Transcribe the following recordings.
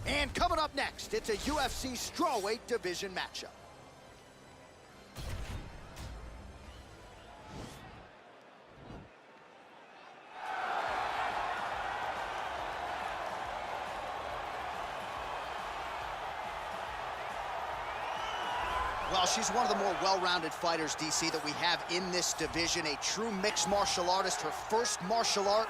And coming up next, it's a UFC Strawweight division matchup. Well, she's one of the more well-rounded fighters, DC, that we have in this division. A true mixed martial artist. Her first martial art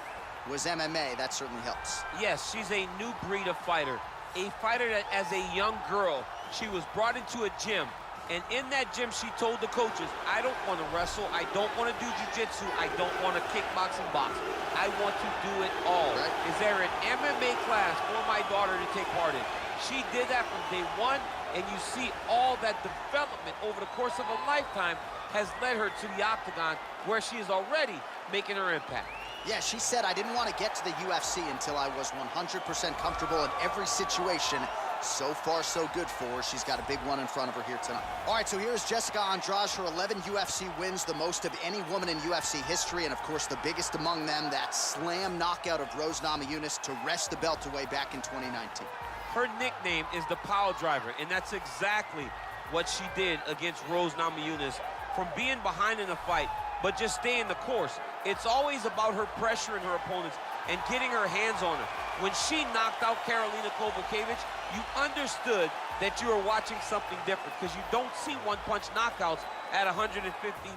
was MMA. That certainly helps. Yes, she's a new breed of fighter. A fighter that, as a young girl, she was brought into a gym. And in that gym, she told the coaches, I don't want to wrestle. I don't want to do jiu-jitsu. I don't want to kickbox and box. I want to do it all. Right. Is there an MMA class for my daughter to take part in? She did that from day one. And you see all that development over the course of a lifetime has led her to the octagon, where she is already making her impact. Yeah, she said, I didn't want to get to the UFC until I was 100% comfortable in every situation. So far, so good for her. She's got a big one in front of her here tonight. All right, so here's Jessica Andrade. Her 11 UFC wins, the most of any woman in UFC history, and of course, the biggest among them, that slam knockout of Rose Namajunas to wrest the belt away back in 2019. Her nickname is the pile driver, and that's exactly what she did against Rose Namajunas. From being behind in the fight, but just staying the course. It's always about her pressuring her opponents and getting her hands on her. When she knocked out Karolina Kowalkiewicz, you understood that you were watching something different, because you don't see one-punch knockouts at 115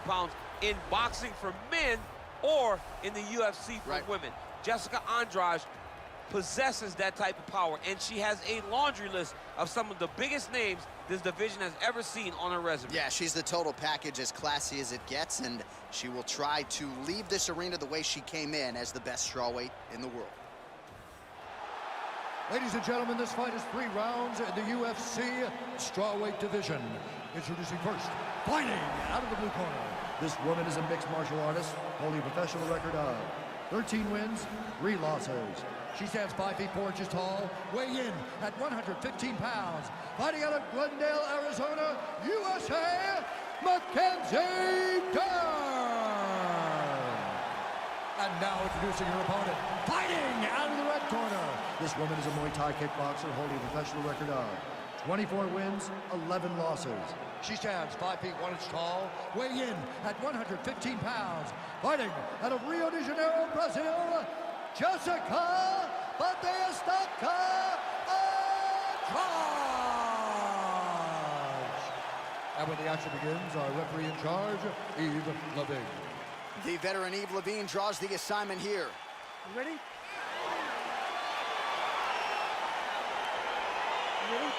pounds in boxing for men or in the UFC for women. Jessica Andrade possesses that type of power, and she has a laundry list of some of the biggest names this division has ever seen on her resume. Yeah, she's the total package, as classy as it gets, and she will try to leave this arena the way she came in, as the best strawweight in the world. Ladies and gentlemen, this fight is 3 rounds in the UFC Strawweight division. Introducing first, fighting out of the blue corner. This woman is a mixed martial artist, holding a professional record of 13 wins, 3 losses. She stands 5 feet 4 inches tall, weighing in at 115 pounds. Fighting out of Glendale, Arizona, USA, Mackenzie Dern. And now introducing her opponent, fighting out of the red corner. This woman is a Muay Thai kickboxer holding a professional record of 24 wins, 11 losses. She stands 5 feet 1 inch tall, weighing in at 115 pounds. Fighting out of Rio de Janeiro, Brazil, Jessica Andrade. And when the action begins, our referee in charge, Yves Levine. The veteran Yves Levine draws the assignment here. You ready? You ready?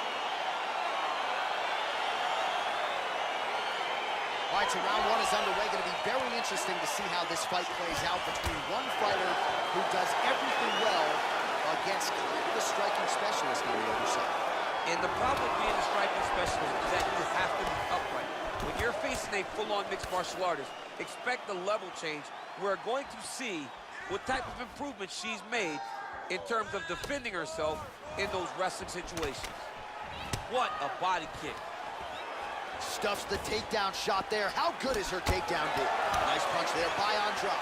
All right, so round 1 is underway. Going to be very interesting to see how this fight plays out between one fighter who does everything well against the striking specialist on the other side. And the problem with being a striking specialist is that you have to be upright. When you're facing a full-on mixed martial artist, expect the level change. We're going to see what type of improvement she's made in terms of defending herself in those wrestling situations. What a body kick. Stuffs the takedown shot there. How good is her takedown do? Nice punch there by Andrade.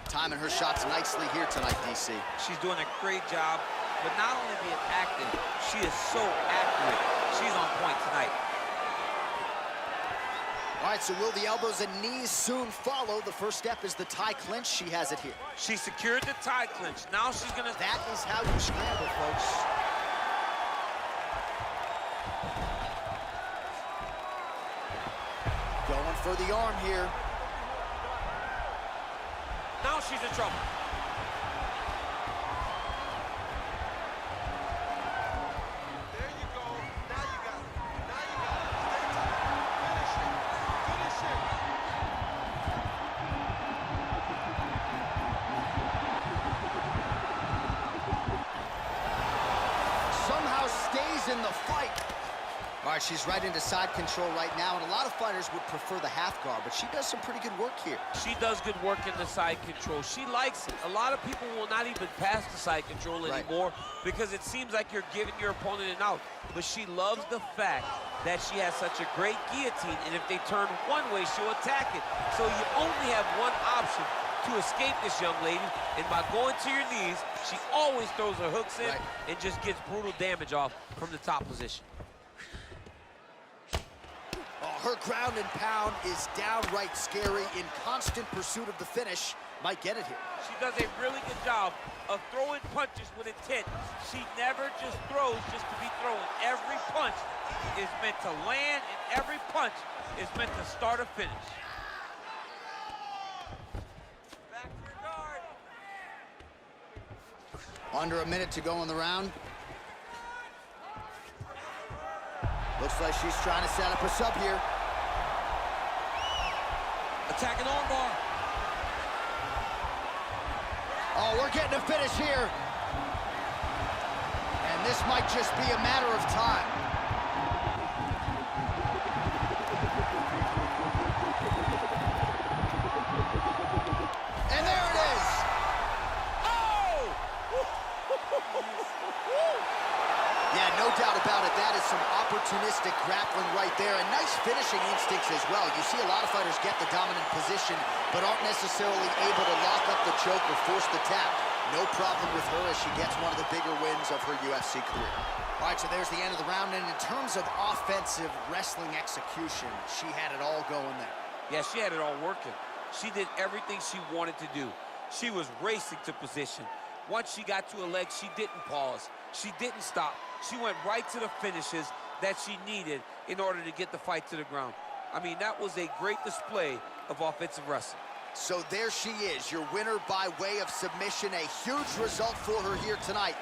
Timing her shots nicely here tonight, DC. She's doing a great job, but not only being active, she is so accurate. She's on point tonight. All right, so will the elbows and knees soon follow? The first step is the tie clinch. She has it here. She secured the tie clinch. Now she's gonna... That is how you scramble, folks. Going for the arm here. Now she's in trouble. There you go. Now you got it. Now you got it. Stay tight. Finish it. Finish it. Somehow stays in the fight. All right, she's right into side control right now, and a lot of fighters would prefer the half guard, but she does some pretty good work here. She does good work in the side control. She likes it. A lot of people will not even pass the side control anymore because it seems like you're giving your opponent an out. But she loves the fact that she has such a great guillotine, and if they turn one way, she'll attack it. So you only have one option to escape this young lady, and by going to your knees, she always throws her hooks in and just gets brutal damage off from the top position. Oh, her ground and pound is downright scary. In constant pursuit of the finish, might get it here. She does a really good job of throwing punches with intent. She never just throws just to be throwing. Every punch is meant to land, and every punch is meant to start a finish. Back to your guard. Under a minute to go in the round. Looks like she's trying to set up a sub here. Attacking armbar. Oh, we're getting a finish here. And this might just be a matter of time. And there it is. Oh! Yeah, no doubt about it. That is some opportunistic grappling right there, and nice finishing instincts as well. You see a lot of fighters get the dominant position, but aren't necessarily able to lock up the choke or force the tap. No problem with her as she gets one of the bigger wins of her UFC career. All right, so there's the end of the round, and in terms of offensive wrestling execution, she had it all going there. Yeah, she had it all working. She did everything she wanted to do. She was racing to position. Once she got to a leg, she didn't pause. She didn't stop. She went right to the finishes that she needed in order to get the fight to the ground. I mean, that was a great display of offensive wrestling. So there she is, your winner by way of submission. A huge result for her here tonight.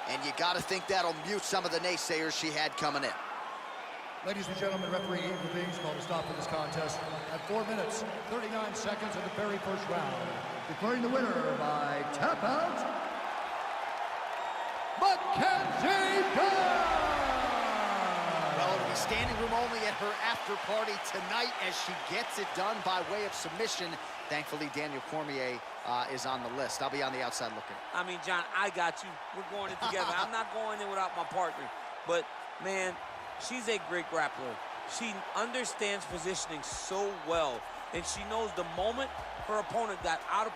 And you got to think that'll mute some of the naysayers she had coming in. Ladies and gentlemen, referee Eagle Beans called a stop for this contest at 4 minutes, 39 seconds of the very first round. Declaring the winner by tap out, Mackenzie Dern! Well, it'll be standing room only at her after party tonight as she gets it done by way of submission. Thankfully, Daniel Cormier is on the list. I'll be on the outside looking. I mean, John, I got you. We're going in together. I'm not going in without my partner. But, man, she's a great grappler. She understands positioning so well, and she knows the moment her opponent got out of